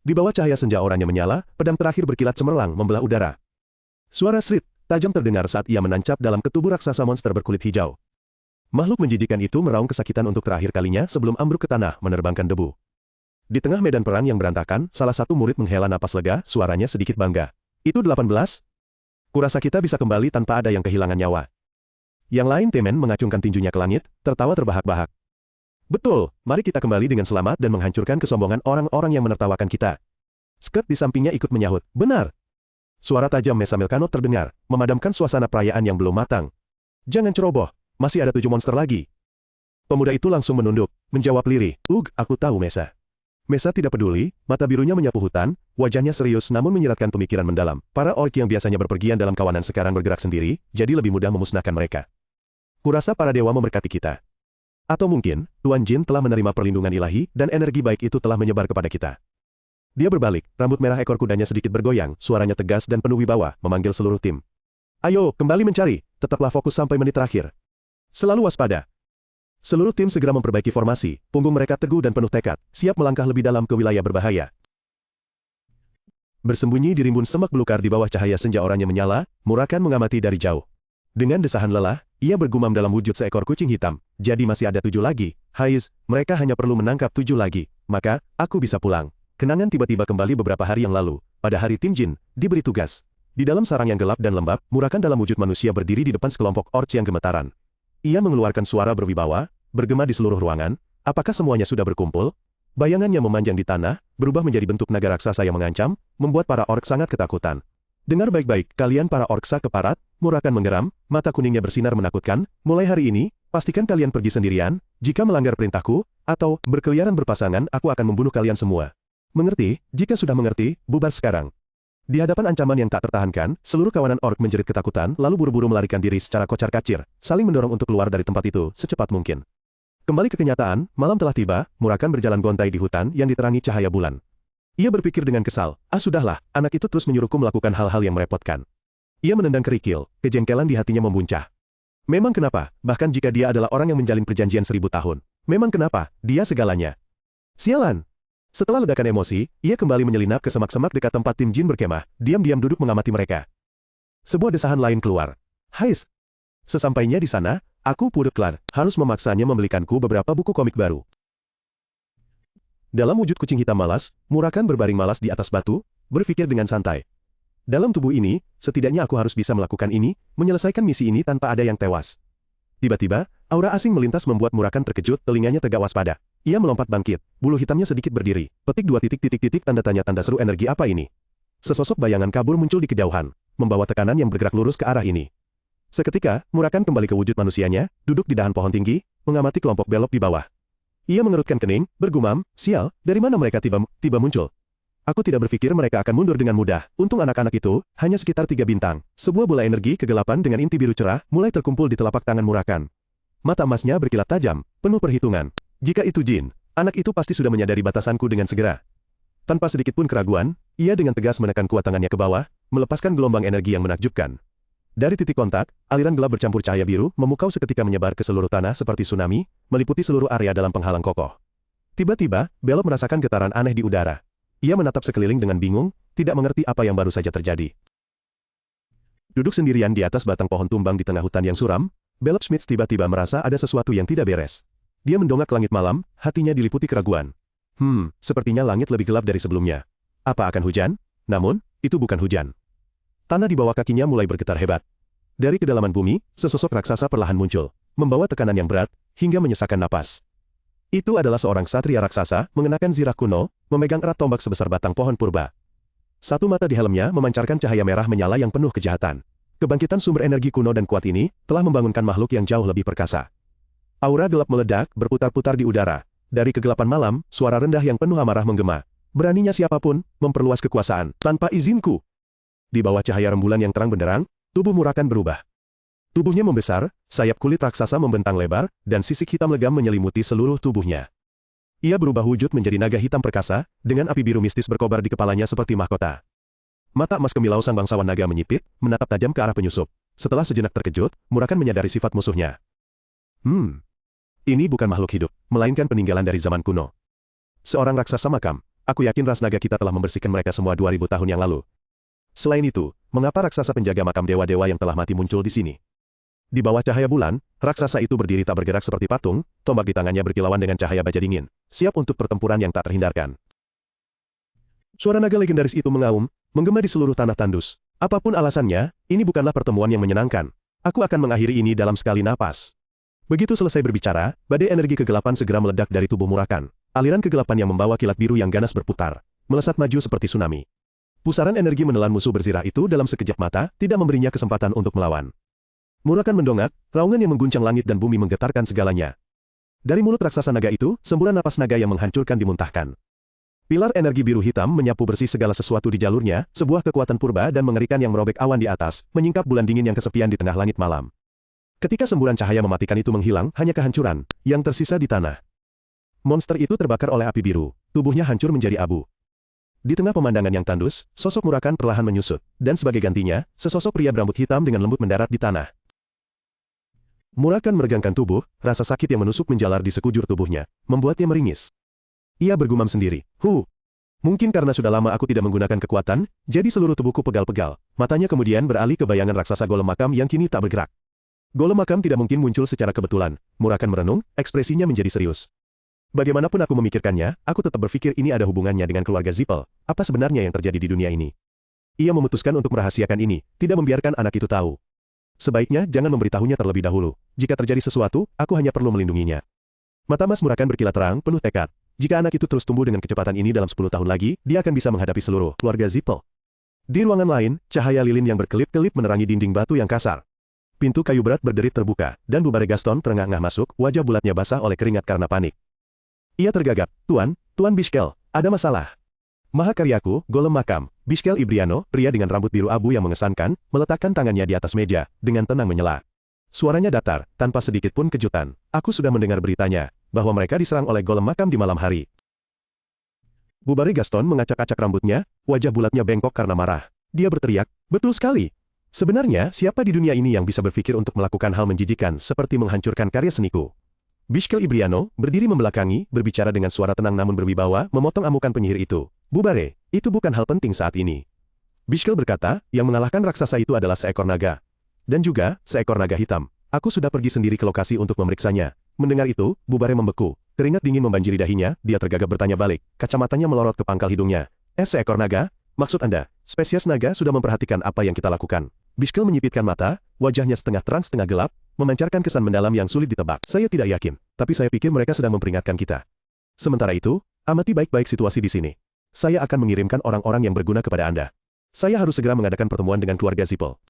Di bawah cahaya senja oranye menyala, pedang terakhir berkilat cemerlang membelah udara. Suara srit tajam terdengar saat ia menancap dalam ketubuh raksasa monster berkulit hijau. Makhluk menjijikan itu meraung kesakitan untuk terakhir kalinya sebelum ambruk ke tanah menerbangkan debu. Di tengah medan perang yang berantakan, salah satu murid menghela napas lega, suaranya sedikit bangga. Itu 18? Kurasa kita bisa kembali tanpa ada yang kehilangan nyawa. Yang lain Temen mengacungkan tinjunya ke langit, tertawa terbahak-bahak. Betul, mari kita kembali dengan selamat dan menghancurkan kesombongan orang-orang yang menertawakan kita. Sket di sampingnya ikut menyahut, benar. Suara tajam Mesa Milkano terdengar, memadamkan suasana perayaan yang belum matang. Jangan ceroboh, masih ada 7 monster lagi. Pemuda itu langsung menunduk, menjawab lirih, aku tahu Mesa. Mesa tidak peduli, mata birunya menyapu hutan, wajahnya serius namun menyiratkan pemikiran mendalam. Para orc yang biasanya berpergian dalam kawanan sekarang bergerak sendiri, jadi lebih mudah memusnahkan mereka. Kurasa para dewa memberkati kita. Atau mungkin, Tuan Jin telah menerima perlindungan ilahi dan energi baik itu telah menyebar kepada kita. Dia berbalik, rambut merah ekor kudanya sedikit bergoyang, suaranya tegas dan penuh wibawa, memanggil seluruh tim. Ayo, kembali mencari, tetaplah fokus sampai menit terakhir. Selalu waspada. Seluruh tim segera memperbaiki formasi, punggung mereka teguh dan penuh tekad, siap melangkah lebih dalam ke wilayah berbahaya. Bersembunyi di rimbun semak belukar di bawah cahaya senja oranye menyala, Murakan mengamati dari jauh. Dengan desahan lelah, ia bergumam dalam wujud seekor kucing hitam, jadi masih ada 7 lagi, Haiz, mereka hanya perlu menangkap 7 lagi, maka, aku bisa pulang. Kenangan tiba-tiba kembali beberapa hari yang lalu, pada hari tim Jin, diberi tugas. Di dalam sarang yang gelap dan lembab, Murakan dalam wujud manusia berdiri di depan sekelompok orcs yang gemetaran. Ia mengeluarkan suara berwibawa, bergema di seluruh ruangan, apakah semuanya sudah berkumpul? Bayangannya memanjang di tanah, berubah menjadi bentuk naga raksasa yang mengancam, membuat para orc sangat ketakutan. Dengar baik-baik, kalian para orksa keparat, Murakan menggeram, mata kuningnya bersinar menakutkan, mulai hari ini, pastikan kalian pergi sendirian, jika melanggar perintahku, atau berkeliaran berpasangan aku akan membunuh kalian semua. Mengerti? Jika sudah mengerti, bubar sekarang. Di hadapan ancaman yang tak tertahankan, seluruh kawanan orc menjerit ketakutan lalu buru-buru melarikan diri secara kocar-kacir, saling mendorong untuk keluar dari tempat itu secepat mungkin. Kembali ke kenyataan, malam telah tiba, Murakan berjalan gontai di hutan yang diterangi cahaya bulan. Ia berpikir dengan kesal, sudahlah, anak itu terus menyuruhku melakukan hal-hal yang merepotkan. Ia menendang kerikil, kejengkelan di hatinya membuncah. Memang kenapa, bahkan jika dia adalah orang yang menjalin perjanjian 1000 tahun. Memang kenapa, dia segalanya. Sialan! Setelah ledakan emosi, ia kembali menyelinap ke semak-semak dekat tempat tim Jin berkemah, diam-diam duduk mengamati mereka. Sebuah desahan lain keluar. Hais! Sesampainya di sana, aku Pudek Klan, harus memaksanya membelikanku beberapa buku komik baru. Dalam wujud kucing hitam malas, Murakan berbaring malas di atas batu, berpikir dengan santai. Dalam tubuh ini, setidaknya aku harus bisa melakukan ini, menyelesaikan misi ini tanpa ada yang tewas. Tiba-tiba, aura asing melintas membuat Murakan terkejut, telinganya tegak waspada. Ia melompat bangkit, bulu hitamnya sedikit berdiri, petik 2 titik tanda tanya tanda seru energi apa ini. Sesosok bayangan kabur muncul di kejauhan, membawa tekanan yang bergerak lurus ke arah ini. Seketika, Murakan kembali ke wujud manusianya, duduk di dahan pohon tinggi, mengamati kelompok belok di bawah. Ia mengerutkan kening, bergumam, sial, dari mana mereka tiba muncul? Aku tidak berpikir mereka akan mundur dengan mudah. Untung anak-anak itu, hanya sekitar 3 bintang. Sebuah bola energi kegelapan dengan inti biru cerah, mulai terkumpul di telapak tangan Murakan. Mata emasnya berkilat tajam, penuh perhitungan. Jika itu Jin, anak itu pasti sudah menyadari batasanku dengan segera. Tanpa sedikit pun keraguan, ia dengan tegas menekan kuat tangannya ke bawah, melepaskan gelombang energi yang menakjubkan. Dari titik kontak, aliran gelap bercampur cahaya biru, memukau seketika menyebar ke seluruh tanah seperti tsunami, meliputi seluruh area dalam penghalang kokoh. Tiba-tiba, Belop merasakan getaran aneh di udara. Ia menatap sekeliling dengan bingung, tidak mengerti apa yang baru saja terjadi. Duduk sendirian di atas batang pohon tumbang di tengah hutan yang suram, Belop Smith tiba-tiba merasa ada sesuatu yang tidak beres. Dia mendongak ke langit malam, hatinya diliputi keraguan. Sepertinya langit lebih gelap dari sebelumnya. Apa akan hujan? Namun, itu bukan hujan. Tanah di bawah kakinya mulai bergetar hebat. Dari kedalaman bumi, sesosok raksasa perlahan muncul, membawa tekanan yang berat, hingga menyesakkan napas. Itu adalah seorang satria raksasa, mengenakan zirah kuno, memegang erat tombak sebesar batang pohon purba. Satu mata di helmnya memancarkan cahaya merah menyala yang penuh kejahatan. Kebangkitan sumber energi kuno dan kuat ini, telah membangunkan makhluk yang jauh lebih perkasa. Aura gelap meledak, berputar-putar di udara. Dari kegelapan malam, suara rendah yang penuh amarah menggema. Beraninya siapapun, memperluas kekuasaan, tanpa izinku. Di bawah cahaya rembulan yang terang benderang, tubuh Murakan berubah. Tubuhnya membesar, sayap kulit raksasa membentang lebar, dan sisik hitam legam menyelimuti seluruh tubuhnya. Ia berubah wujud menjadi naga hitam perkasa, dengan api biru mistis berkobar di kepalanya seperti mahkota. Mata emas kemilau sang bangsawan naga menyipit, menatap tajam ke arah penyusup. Setelah sejenak terkejut, Murakan menyadari sifat musuhnya. Ini bukan makhluk hidup, melainkan peninggalan dari zaman kuno. Seorang raksasa makam, Aku yakin ras naga kita telah membersihkan mereka semua 2000 tahun yang lalu. Selain itu, mengapa raksasa penjaga makam dewa-dewa yang telah mati muncul di sini? Di bawah cahaya bulan, raksasa itu berdiri tak bergerak seperti patung, tombak di tangannya berkilauan dengan cahaya baja dingin, siap untuk pertempuran yang tak terhindarkan. Suara naga legendaris itu mengaum, menggema di seluruh tanah tandus. Apapun alasannya, ini bukanlah pertemuan yang menyenangkan. Aku akan mengakhiri ini dalam sekali napas. Begitu selesai berbicara, badai energi kegelapan segera meledak dari tubuh Murakan. Aliran kegelapan yang membawa kilat biru yang ganas berputar, melesat maju seperti tsunami. Pusaran energi menelan musuh berzirah itu dalam sekejap mata, tidak memberinya kesempatan untuk melawan. Murakan mendongak, raungan yang mengguncang langit dan bumi menggetarkan segalanya. Dari mulut raksasa naga itu, semburan napas naga yang menghancurkan dimuntahkan. Pilar energi biru hitam menyapu bersih segala sesuatu di jalurnya, sebuah kekuatan purba dan mengerikan yang merobek awan di atas, menyingkap bulan dingin yang kesepian di tengah langit malam. Ketika semburan cahaya mematikan itu menghilang, hanya kehancuran yang tersisa di tanah. Monster itu terbakar oleh api biru, tubuhnya hancur menjadi abu. Di tengah pemandangan yang tandus, sosok Murakan perlahan menyusut, dan sebagai gantinya, sesosok pria berambut hitam dengan lembut mendarat di tanah. Murakan meregangkan tubuh, rasa sakit yang menusuk menjalar di sekujur tubuhnya, membuatnya meringis. Ia bergumam sendiri, mungkin karena sudah lama aku tidak menggunakan kekuatan, jadi seluruh tubuhku pegal-pegal. Matanya kemudian beralih ke bayangan raksasa golem makam yang kini tak bergerak. Golem makam tidak mungkin muncul secara kebetulan. Murakan merenung, ekspresinya menjadi serius. Bagaimanapun aku memikirkannya, aku tetap berpikir ini ada hubungannya dengan keluarga Zippel. Apa sebenarnya yang terjadi di dunia ini? Ia memutuskan untuk merahasiakan ini, tidak membiarkan anak itu tahu. Sebaiknya jangan memberitahunya terlebih dahulu. Jika terjadi sesuatu, aku hanya perlu melindunginya. Mata Mas Murakan berkilat terang, penuh tekad. Jika anak itu terus tumbuh dengan kecepatan ini dalam 10 tahun lagi, dia akan bisa menghadapi seluruh keluarga Zippel. Di ruangan lain, cahaya lilin yang berkelip-kelip menerangi dinding batu yang kasar. Pintu kayu berat berderit terbuka, dan Bubare Gaston terengah-engah masuk, wajah bulatnya basah oleh keringat karena panik. Ia tergagap, Tuan Bishkel, ada masalah. Mahakaryaku, golem makam, Bishkel Ibriano, pria dengan rambut biru abu yang mengesankan, meletakkan tangannya di atas meja, dengan tenang menyela. Suaranya datar, tanpa sedikit pun kejutan. Aku sudah mendengar beritanya, bahwa mereka diserang oleh golem makam di malam hari. Bubare Gaston mengacak-acak rambutnya, wajah bulatnya bengkok karena marah. Dia berteriak, betul sekali. Sebenarnya, siapa di dunia ini yang bisa berpikir untuk melakukan hal menjijikan seperti menghancurkan karya seniku? Bishkel Ibriano, berdiri membelakangi, berbicara dengan suara tenang namun berwibawa, memotong amukan penyihir itu. Bubare, itu bukan hal penting saat ini. Bishkel berkata, yang mengalahkan raksasa itu adalah seekor naga. Dan juga, seekor naga hitam. Aku sudah pergi sendiri ke lokasi untuk memeriksanya. Mendengar itu, Bubare membeku. Keringat dingin membanjiri dahinya, dia tergagap bertanya balik. Kacamatanya melorot ke pangkal hidungnya. Seekor naga? Maksud Anda, spesies naga sudah memperhatikan apa yang kita lakukan. Bishkel menyipitkan mata, wajahnya setengah terang setengah gelap, memancarkan kesan mendalam yang sulit ditebak. Saya tidak yakin, tapi saya pikir mereka sedang memperingatkan kita. Sementara itu, amati baik-baik situasi di sini. Saya akan mengirimkan orang-orang yang berguna kepada Anda. Saya harus segera mengadakan pertemuan dengan keluarga Zippel.